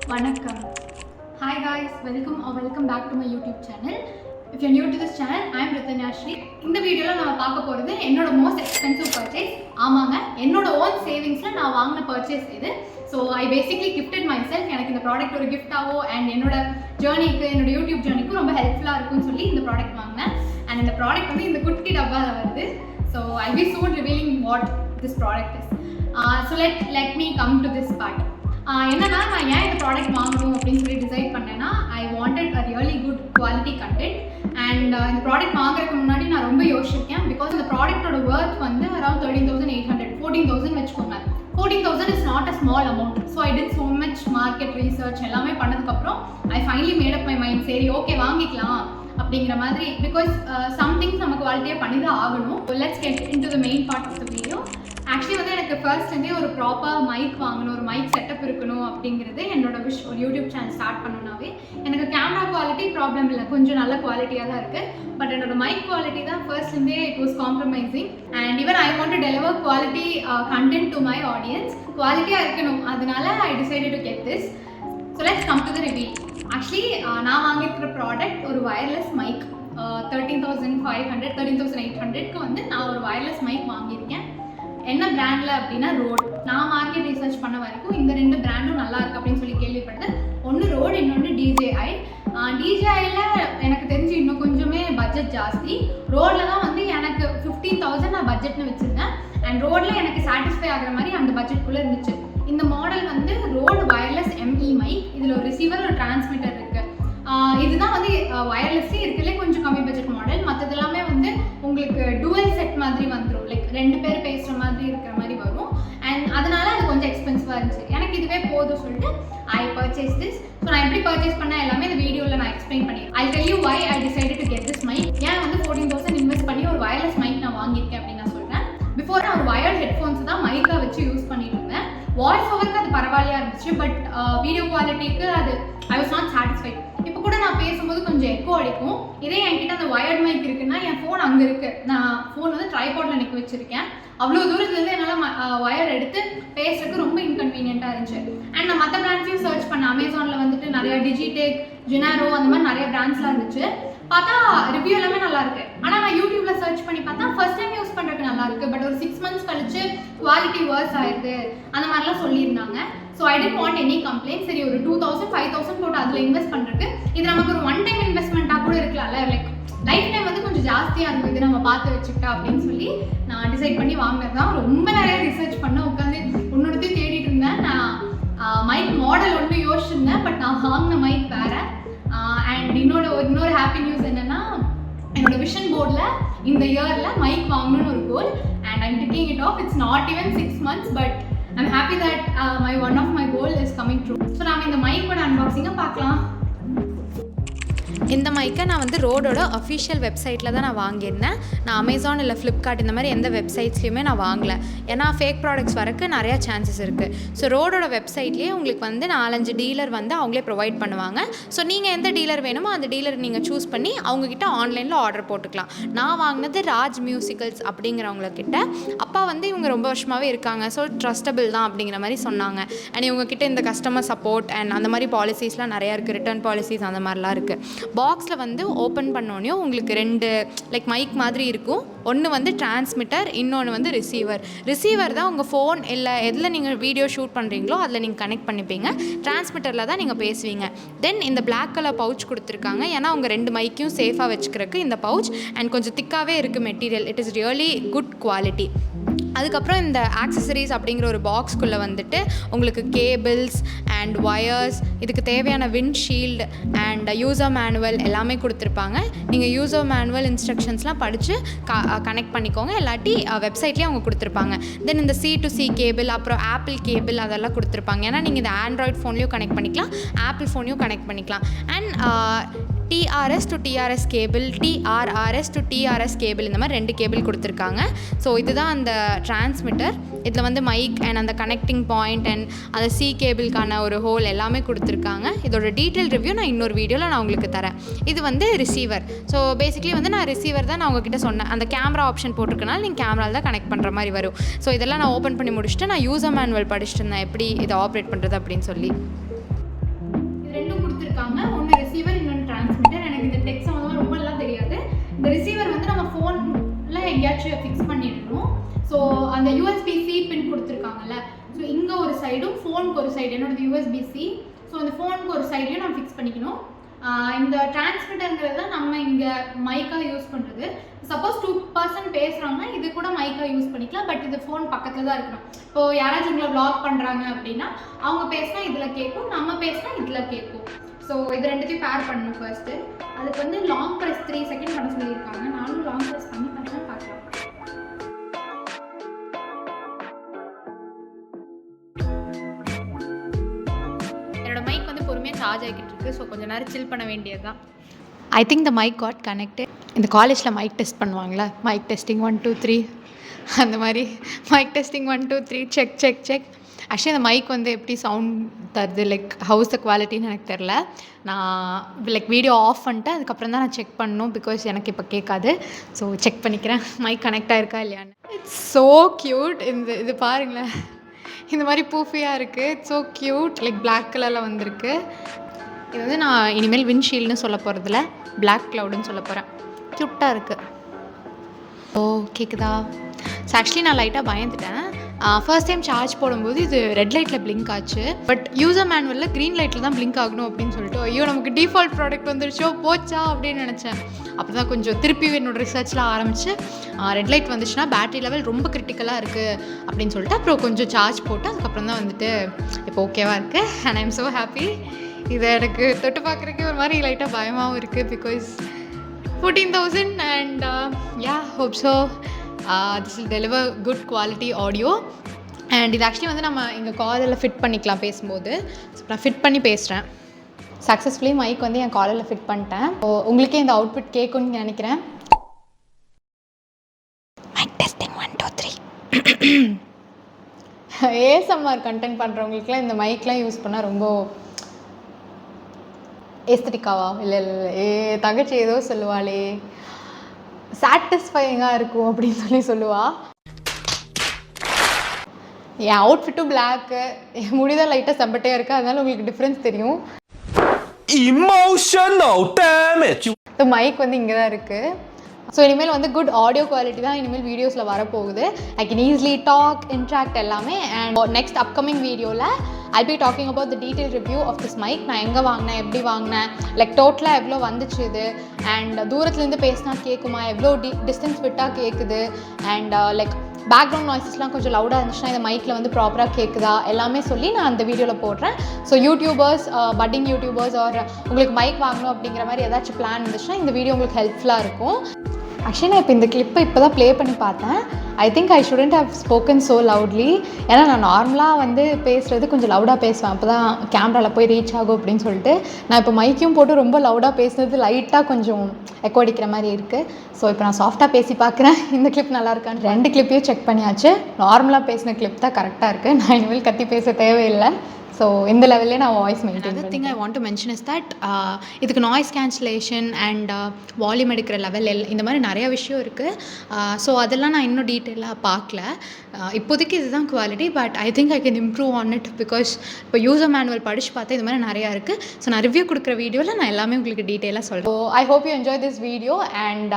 Vanakkam. Hi guys, welcome back to my YouTube channel. If you're new to this channel, I am Ritanya Shri. இந்த வீடியோல நான் பார்க்க போறது என்னோட most expensive purchase. ஆமாங்க, என்னோட own savingsல நான் வாங்கின purchase இது. So I basically gifted myself. எனக்கு இந்த ப்ராடக்ட் ஒரு gift-ஆவோ and என்னோட ஜர்னிக்கு என்னோட YouTube ஜர்னிக்கு ரொம்ப ஹெல்ப்ஃபுல்லா இருக்கும்னு சொல்லி இந்த ப்ராடக்ட் வாங்கினேன். And இந்த ப்ராடக்ட் வந்து இந்த குட்டி டப்பால வருது. So I'll be soon revealing what this product is. So let me come to this part. என்னன்னா நான் ஏன் இந்த ப்ராடக்ட் வாங்கணும் அப்படின்னு சொல்லி டிசைட் பண்ணேன்னா I wanted a really good quality content and இந்த ப்ராடக்ட் வாங்குறதுக்கு முன்னாடி நான் ரொம்ப யோசிச்சிருக்கேன் பிகாஸ் இந்த ப்ராடக்டோட ஒர்த் வந்து அரௌண்ட் 13,800 14,000 வச்சுக்கோங்க. 14,000 is not a small amount. So I did so much market research எல்லாமே பண்ணதுக்கப்புறம் ஐ finally made up my mind, சரி ஓகே வாங்கிக்கலாம் அப்படிங்கிற மாதிரி. பிகாஸ் சம்திங்ஸ் நம்ம குவாலிட்டியாக பண்ணி தான் ஆகணும். Let's get into the main part of the video. Actually வந்து எனக்கு ஃபர்ஸ்ட்லேருந்தே ஒரு ப்ராப்பர் மைக் வாங்கணும், ஒரு மைக் செட்டப் இருக்கணும் அப்படிங்கிறது என்னோட விஷ். ஒரு யூடியூப் சேனல் ஸ்டார்ட் பண்ணணுன்னாவே எனக்கு கேமரா குவாலிட்டி ப்ராப்ளம் இல்லை, கொஞ்சம் நல்ல குவாலிட்டியாக தான் இருக்குது. பட் என்னோட மைக் குவாலிட்டி தான் ஃபர்ஸ்ட்லேருந்தே it was compromising. And even I want to deliver quality content to my audience. குவாலிட்டியாக இருக்கணும், அதனால I decided to get this. So let's come to the review. Actually நான் வாங்கியிருக்கிற ப்ராடக்ட் ஒரு வயர்லெஸ் மைக். 13,500 13,800க்கு வந்து நான் ஒரு வயர்லெஸ் மைக் வாங்கியிருக்கேன். என்ன பிராண்டில் அப்படின்னா ரோட். நான் மார்க்கெட் ரிசர்ச் பண்ண வரைக்கும் இந்த ரெண்டு பிராண்டும் நல்லா இருக்குது அப்படின்னு சொல்லி கேள்விப்பட்டேன். ஒன்று ரோட், இன்னொன்று DJI. DJIயில் எனக்கு தெரிஞ்சு இன்னும் கொஞ்சமே பட்ஜெட் ஜாஸ்தி. ரோடில் தான் வந்து எனக்கு 15,000 நான் பட்ஜெட்னு வச்சுருந்தேன். அண்ட் ரோடில் எனக்கு சாட்டிஸ்ஃபை ஆகிற மாதிரி அந்த பட்ஜெட்குள்ளே இருந்துச்சு. இந்த மாடல் வந்து ரோடு வயர்லெஸ் ME மைக். இதில் ஒரு ரிசீவர், ஒரு டிரான்ஸ்மிட்டர் இருக்குது. இதுதான் வந்து வயர்லெஸ்ஸே இருக்குல்லே கொஞ்சம் கம்மி பட்ஜெட் மாடல். மற்றது எல்லாமே வந்து உங்களுக்கு டூவல் செட் மாதிரி வந்துடும், லைக் 2 பேர் பேசுகிற மாதிரி இருக்கிற மாதிரி வரும். அண்ட் அதனால அது கொஞ்சம் எக்ஸ்பென்சிவாக இருந்துச்சு. எனக்கு இதுவே போதும் சொல்லிட்டு ஐ பர்ச்சேஸ் திஸ். ஸோ நான் எப்படி பர்ச்சேஸ் பண்ணேன் எல்லாமே இந்த வீடியோவில் நான் எக்ஸ்பிளைன் பண்ணிடுறேன். I tell you why I decided to get this mic. ஏன் வந்து 14,000 இன்வெஸ்ட் பண்ணி ஒரு வயர்லெஸ் மைக் நான் வாங்கியிருக்கேன் அப்படின்னு நான் சொல்கிறேன். பிஃபோர் நான் ஒரு வயர்ட் ஹெட்ஃபோன்ஸ் தான் மைக்காக வச்சு யூஸ் பண்ணிட்டு இருந்தேன். வாய்ஸ் ஓவருக்கு அது பரவாயில்லையா இருந்துச்சு, பட் வீடியோ குவாலிட்டிக்கு அது ஐ வாஸ் நாட் சாட்டிஸ்ஃபைட். இப்போ கூட நான் பேசும்போது கொஞ்சம் எக்கோ அடிக்கும். இதே என்கிட்ட அந்த வயர்ட் மைக் இருக்குன்னா என் ஃபோன் அங்கே இருக்குது, நான் ஃபோன் வந்து ட்ரைபாட்ல நிற்க வச்சுருக்கேன். அவ்வளோ தூரத்துலேருந்து என்னால் வயர் எடுத்து பேசுறதுக்கு ரொம்ப இன்கன்வீனியண்ட்டாக இருந்துச்சு. அண்ட் நான் மற்ற பிராண்ட்ஸையும் சர்ச் பண்ணேன். அமேசானில் வந்துட்டு நிறையா டிஜிடெக், ஜெனாரோ அந்த மாதிரி நிறைய பிராண்ட்ஸ்லாம் இருந்துச்சு. பார்த்தா ரிவ்யூ எல்லாமே நல்லா இருக்கு. ஆனால் நான் யூடியூப்ல சர்ச் பண்ணி பார்த்தா ஃபர்ஸ்ட் டைம் யூஸ் பண்ணுறதுக்கு நல்லா இருக்கு, பட் ஒரு 6 months கழிச்சு குவாலிட்டி வர்ஸ் ஆயிடுது அந்த மாதிரிலாம் சொல்லியிருந்தாங்க. So I didn't want any complaint. சரி ஒரு 2,000 5,000 போட்டு அதில் இன்வெஸ்ட் பண்ணுறதுக்கு இது நமக்கு ஒரு ஒன் டைம் இன்வெஸ்ட்மெண்ட்டாக கூட இருக்கலாம்ல, லைக் லைஃப் டைம் வந்து கொஞ்சம் ஜாஸ்தியாக இருக்கும் இது நம்ம பார்த்து வச்சுக்கிட்டா அப்படின்னு சொல்லி நான் டிசைட் பண்ணி வாங்கினது தான். ரொம்ப நிறைய ரிசர்ச் பண்ண உட்காந்து ஒன்னொருத்தையும் தேடிட்டு இருந்தேன். நான் மைக் மாடல் ஒன்று யோசிச்சிருந்தேன், பட் நான் வாங்கின மைக் வேற. அண்ட் இன்னொரு ஹாப்பி நியூஸ் என்னன்னா, என்னோட விஷன் போர்டில் இந்த இயரில் மைக் வாங்கணும்னு ஒரு goal. And I'm ticking it off. It's not even 6 months, but I'm happy that one of my goal is coming true. So நாம் இந்த மைக்கோட அன்பாக்சிங்கை பார்க்கலாம். இந்த மைக்கை நான் வந்து ரோடோட அஃபிஷியல் வெப்சைட்டில் தான் நான் வாங்கியிருந்தேன். நான் அமேசான் இல்லை ஃப்ளிப்கார்ட் இந்த மாதிரி எந்த வெப்சைட்ஸ்லையுமே நான் வாங்கலை. ஏன்னா ஃபேக் ப்ராடக்ட்ஸ் வரக்கு நிறையா சான்சஸ் இருக்குது. ஸோ ரோடோட வெப்சைட்லேயே உங்களுக்கு வந்து 4-5 டீலர் வந்து அவங்களே ப்ரொவைட் பண்ணுவாங்க. ஸோ நீங்கள் எந்த டீலர் வேணுமோ அந்த டீலர் நீங்கள் சூஸ் பண்ணி அவங்கக்கிட்ட ஆன்லைனில் ஆர்டர் போட்டுக்கலாம். நான் வாங்கினது ராஜ் மியூசிக்கல்ஸ் அப்படிங்கிறவங்கக்கிட்ட. அப்பா வந்து இவங்க ரொம்ப வருஷமாகவே இருக்காங்க, ஸோ ட்ரஸ்டபிள் தான் அப்படிங்கிற மாதிரி சொன்னாங்க. அண்ட் இவங்கக்கிட்ட இந்த கஸ்டமர் சப்போர்ட் அண்ட் அந்த மாதிரி பாலிசிஸ்லாம் நிறையா இருக்குது, ரிட்டர்ன் பாலிசிஸ் அந்த மாதிரிலாம் இருக்குது. பாக்ஸில் வந்து ஓப்பன் பண்ணோன்னே உங்களுக்கு 2 லைக் மைக் மாதிரி இருக்கும். ஒன்று வந்து டிரான்ஸ்மிட்டர், இன்னொன்று வந்து ரிசீவர் தான் உங்கள் ஃபோன் இல்லை எதில் நீங்கள் வீடியோ ஷூட் பண்ணுறீங்களோ அதில் நீங்கள் கனெக்ட் பண்ணிப்பீங்க. டிரான்ஸ்மிட்டரில் தான் நீங்கள் பேசுவீங்க. தென் இந்த பிளாக் கலர் பவுச் கொடுத்துருக்காங்க, ஏன்னா அவங்க 2 மைக்கையும் சேஃபாக வச்சுக்கிறதுக்கு இந்த பவுச். அண்ட் கொஞ்சம் திக்காகவே இருக்குது material. It is really good quality. அதுக்கப்புறம் இந்த ஆக்சசரிஸ் அப்படிங்கிற ஒரு பாக்ஸ்குள்ளே வந்துட்டு உங்களுக்கு கேபிள்ஸ் அண்ட் ஒயர்ஸ், இதுக்கு தேவையான விண்ட்ஷீல்டு அண்ட் யூசர் மேனுவல் எல்லாமே கொடுத்துருப்பாங்க. நீங்கள் யூசர் மேனுவல் இன்ஸ்ட்ரக்ஷன்ஸ்லாம் படித்து கனெக்ட் பண்ணிக்கோங்க, இல்லாட்டி வெப்சைட்லேயே அவங்க கொடுத்துருப்பாங்க. தென் இந்த C-to-C கேபிள், அப்புறம் ஆப்பிள் கேபிள் அதெல்லாம் கொடுத்துருப்பாங்க. ஏன்னா நீங்கள் இந்த ஆண்ட்ராய்ட் ஃபோன்லேயும் கனெக்ட் பண்ணிக்கலாம், ஆப்பிள் ஃபோன்லேயும் கனெக்ட் பண்ணிக்கலாம். And TRS to TRS cable, TRRS to TRS cable, இந்த மாதிரி 2 கேபிள் கொடுத்துருக்காங்க. ஸோ இதுதான் அந்த டிரான்ஸ்மிட்டர். இதில் வந்து மைக் அண்ட் அந்த கனெக்டிங் பாயிண்ட் அண்ட் அந்த C கேபிளுக்கான ஒரு ஹோல் எல்லாமே கொடுத்துருக்காங்க. இதோட டீட்டெயில் ரிவ்யூ நான் இன்னொரு வீடியோவில் நான் உங்களுக்கு தரேன். இது வந்து ரிசீவர். ஸோ பேசிக்லி வந்து நான் ரிசீவர் தான் நான் உங்ககிட்ட சொன்னேன். அந்த கேமரா ஆப்ஷன் போட்டிருக்கனால நீங்கள் கேமராவில் தான் கனெக்ட் பண்ணுற மாதிரி வரும். ஸோ இதெல்லாம் நான் ஓப்பன் பண்ணி முடிச்சுட்டு நான் யூசர் மேனுவல் படிச்சுட்டு இருந்தேன் எப்படி இதை ஆப்ரேட் பண்ணுறது அப்படின்னு சொல்லி. வச்சு ஃபிக்ஸ் பண்ணிடணும். ஸோ அந்த யூஎஸ்பி-C பின் கொடுத்துருக்காங்கல்ல, ஸோ இங்கே ஒரு சைடும் ஃபோனுக்கு ஒரு சைடு, என்னோடது யூஎஸ்பி-C. ஸோ அந்த ஃபோனுக்கு ஒரு சைட்லையும் நான் ஃபிக்ஸ் பண்ணிக்கணும். இந்த டிரான்ஸ்மிட்டருங்கிறது தான் நம்ம இங்கே மைக்காக யூஸ் பண்ணுறது. சப்போஸ் 2 பேசுகிறாங்கன்னா இது கூட மைக்காக யூஸ் பண்ணிக்கலாம். பட் இது ஃபோன் பக்கத்தில் தான் இருக்கணும். இப்போது யாராச்சும் உங்களை வ்ளாக் பண்ணுறாங்க அப்படின்னா அவங்க பேசினா இதில் கேட்கும், நம்ம பேசினா இதில் கேட்கும். ஸோ இது ரெண்டுத்தையும் பேர் பண்ணணும் ஃபர்ஸ்ட்டு. அதுக்கு வந்து லாங் ப்ரெஸ் 3 செகண்ட் பண்ண சொல்லியிருக்காங்க. நானும் லாங் ப்ரெஸ் பண்ணி பார்க்கலாம். என்னோட மைக் வந்து பொறுமையாக சார்ஜ் ஆகிக்கிட்டு இருக்கு. ஸோ கொஞ்சம் நேரம் சில் பண்ண வேண்டியது தான். I think the mic got connected. இந்த காலேஜில் மைக் டெஸ்ட் பண்ணுவாங்களா, மைக் டெஸ்டிங் 1 2 3 அந்த மாதிரி mic testing 1 2 3 check check check. Actually அந்த மைக் வந்து எப்படி சவுண்ட் தருது, லைக் ஹவுஸ் த குவாலிட்டின்னு எனக்கு தெரில. நான் லைக் வீடியோ ஆஃப் பண்ணிட்டு அதுக்கப்புறம் தான் நான் செக் பண்ணணும், பிகாஸ் எனக்கு இப்போ கேட்காது. ஸோ செக் பண்ணிக்கிறேன் மைக் கனெக்ட் ஆகிருக்கா இல்லையான்னு. It's so cute. இது பாருங்களேன், இந்த மாதிரி பூஃபியாக இருக்குது. It's so cute. Like black கலரில் வந்திருக்கு. இது வந்து நான் இனிமேல் விண்ட்ஷீல்டுன்னு சொல்ல போகிறதில்ல, பிளாக் க்ளவுடுன்னு சொல்ல போகிறேன். க்யூட்டாக இருக்குது. ஓ கேட்குதா? ஸோ ஆக்சுவலி நான் லைட்டாக பயந்துட்டேன். ஃபர்ஸ்ட் டைம் சார்ஜ் போடும்போது இது ரெட் லைட்டில் பிளிங்க் ஆச்சு. பட் யூசர் மேனுவலில் க்ரீன் லைட்டில் தான் பிளிங்க் ஆகணும் அப்படின்னு சொல்லிட்டு, ஐயோ நமக்கு டிஃபால்ட் ப்ராடக்ட் வந்துருச்சோ போச்சா அப்படின்னு நினச்சேன். அப்போ தான் கொஞ்சம் திருப்பி என்னோடய ரிசர்ச்லாம் ஆரம்பித்து ரெட் லைட் வந்துச்சுன்னா பேட்டரி லெவல் ரொம்ப கிரிட்டிக்கலாக இருக்குது அப்படின்னு சொல்லிட்டு அப்புறம் கொஞ்சம் சார்ஜ் போட்டு அதுக்கப்புறம் தான் வந்துட்டு இப்போ ஓகேவாக இருக்குது. And I am so happy. இதை எனக்கு தொட்டு பார்க்குறதுக்கே ஒரு மாதிரி லைட்டாக பயமாகவும் இருக்குது, because 14,000 and hope so this will deliver good quality audio. And இது ஆக்சுவலி வந்து நம்ம எங்கள் காலில் ஃபிட் பண்ணிக்கலாம் பேசும்போது. ஸோ நான் ஃபிட் பண்ணி பேசுகிறேன். சக்ஸஸ்ஃபுல்லி மைக் வந்து என் காலில் ஃபிட் பண்ணிட்டேன். ஸோ உங்களுக்கே இந்த அவுட்புட் கேட்கும்னு நினைக்கிறேன். Mic testing 1 2 3. ASMR கண்டென்ட் பண்ணுறவங்களுக்குலாம் இந்த மைக்லாம் யூஸ் பண்ணால் ரொம்ப ஏஸ்தட்டிக்காவா இல்லை தங்கச்சி ஏதோ சொல்லுவாளே, சாட்டிஸ்ஃபையிங்காக இருக்கும் அப்படின்னு சொல்லுவா. என் அவுட்ஃபிட்டும் பிளாக்கு, என் முடிதான் லைட்டாக செம்பட்டையாக இருக்குது, அதனால உங்களுக்கு டிஃப்ரென்ஸ் தெரியும். Emotional damage. இந்த மைக் வந்து இங்கே தான் இருக்குது. ஸோ இனிமேல் வந்து குட் ஆடியோ குவாலிட்டி தான் இனிமேல் வீடியோஸில் வரப்போகுது. I can easily talk, interact எல்லாமே. அண்ட் நெக்ஸ்ட் அப்கமிங் வீடியோவில் I'll be talking about the detailed review of this mic. நான் எங்கே வாங்கினேன், எப்படி வாங்கினேன், லைக் டோட்டலாக எவ்வளோ வந்துச்சு இது, அண்ட் தூரத்துலேருந்து பேசினா கேட்குமா, எவ்வளோ டிஸ்டன்ஸ் விட்டால் கேட்குது, அண்ட் லைக் பேக்ரவுண்ட் நாய்ஸஸ்லாம் கொஞ்சம் லவுடாக இருந்துச்சுன்னா இந்த மைக்கில் வந்து ப்ராப்பராக கேட்குதா எல்லாமே சொல்லி நான் அந்த வீடியோவில் போடுறேன். So YouTubers, budding YouTubers or உங்களுக்கு மைக் வாங்கணும் அப்படிங்கிற மாதிரி ஏதாச்சும் பிளான் இருந்துச்சுன்னா இந்த வீடியோ உங்களுக்கு ஹெல்ப்ஃபுல்லாக இருக்கும். ஆக்சுவலி நான் இப்போ இந்த கிளிப்பை இப்போ தான் ப்ளே பண்ணி பார்த்தேன். I think I shouldn't have spoken so loudly. ஏன்னா நான் நார்மலாக வந்து பேசுகிறது கொஞ்சம் லவுடாக பேசுவேன், அப்போ தான் கேமராவில் போய் ரீச் ஆகும் அப்படின்னு சொல்லிட்டு. நான் இப்போ மைக்கும் போட்டு ரொம்ப லவுடாக பேசுனது லைட்டாக கொஞ்சம் எக்கோ அடிக்கிற மாதிரி இருக்குது. ஸோ இப்போ நான் சாஃப்டாக பேசி பார்க்குறேன் இந்த கிளிப் நல்லா இருக்கான்னு. 2 கிளிப்பையும் செக் பண்ணியாச்சு. நார்மலாக பேசின கிளிப் தான் கரெக்டாக இருக்குது. நான் இனிமேல் கத்தி பேச தேவையில்லை. ஸோ இந்த லெவல்லே நான் voice maintain. Other thing I want to mention is that இதுக்கு நாய்ஸ் கேன்சலேஷன் அண்ட் வால்யூம் எடுக்கிற லெவல் இந்த மாதிரி நிறையா விஷயம் இருக்குது. ஸோ அதெல்லாம் நான் இன்னும் டீட்டெயிலாக பார்க்கல. இப்போதைக்கு இதுதான் quality. But I think I can improve on it, because இப்போ யூசர் மேனுவல் படித்து பார்த்தா இது மாதிரி நிறையா இருக்குது. ஸோ நான் ரிவ்யூ கொடுக்குற வீடியோவில் நான் எல்லாமே உங்களுக்கு டீட்டெயிலாக சொல்கிறேன். So I hope you enjoy this video. And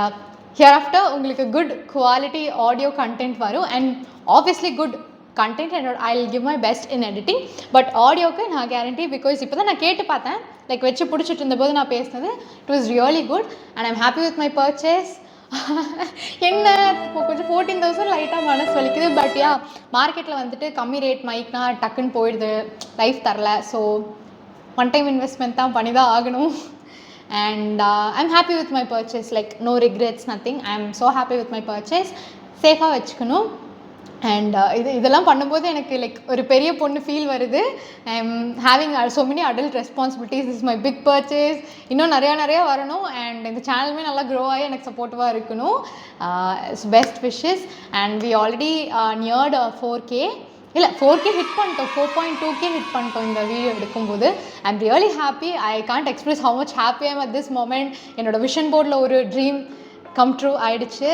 here உங்களுக்கு குட் குவாலிட்டி ஆடியோ கண்டென்ட் வரும். And obviously good content and I'll give my best in editing. But audio-க்கு நான் guarantee, because இப்போ தான் நான் கேட்டு பார்த்தேன், லைக் வச்சு பிடிச்சிட்டு இருந்தபோது நான் பேசினது, it was really good and I'm happy with my purchase. என்ன இப்போ கொஞ்சம் 14,000 லைட்டாக மனசு வலிக்குது. பட் மார்க்கெட்டில் வந்துட்டு கம்மி ரேட் மைக்னா டக்குன்னு போயிடுது, லைஃப் தரல. ஸோ ஒன் டைம் இன்வெஸ்ட்மெண்ட் தான் பண்ணி தான் ஆகணும். And I'm happy with my purchase, like no regrets, nothing. I'm so happy with my purchase. சேஃபாக வச்சுக்கணும். அண்ட் இதெல்லாம் பண்ணும்போது எனக்கு லைக் ஒரு பெரிய பொண்ணு ஃபீல் வருது. I am having so many adult responsibilities. Is my big purchase. இன்னும் நிறையா வரணும். அண்ட் இந்த சேனலுமே நல்லா க்ரோ ஆகி எனக்கு சப்போர்ட்டிவாக இருக்கணும். Best wishes. And we already neared 4K. இல்லை 4K ஹிட் பண்ணிட்டோம், 4.2K ஹிட் பண்ணிட்டோம் இந்த வீடியோ எடுக்கும்போது. I am really happy. I can't express how much happy I am at this moment. என்னோடய விஷன் போர்டில் ஒரு ட்ரீம் கம் ட்ரூ ஆயிடுச்சு.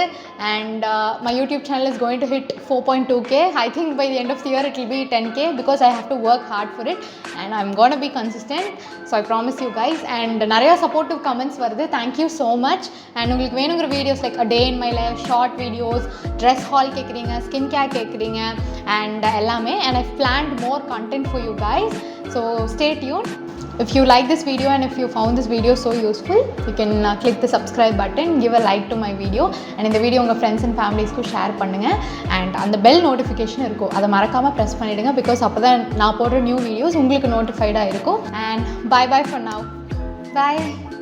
And my YouTube channel is going to hit 4.2K. I think by the end of the year it will be 10K because I have to work hard for it and I'm gonna be consistent. So I promise you guys. And நிறைய supportive comments வருது. Thank you so much. And உங்களுக்கு வேணுங்கிற videos like a day in my life, short videos, dress hall கேட்குறீங்க, skin care கேட்குறீங்க and எல்லாமே. And I've planned more content for you guys. So stay tuned. If you like this video and if you found this video so useful, you can click the subscribe button, give a like to my video and இந்த video உங்கள் friends and ஃபேமிலிஸ்க்கு share பண்ணுங்கள். And அந்த bell notification இருக்கும், அதை மறக்காமல் press பண்ணிவிடுங்க because அப்போ தான் நான் போடுற நியூ வீடியோஸ் உங்களுக்கு நோட்டிஃபைடாக இருக்கும். And bye for now. Bye.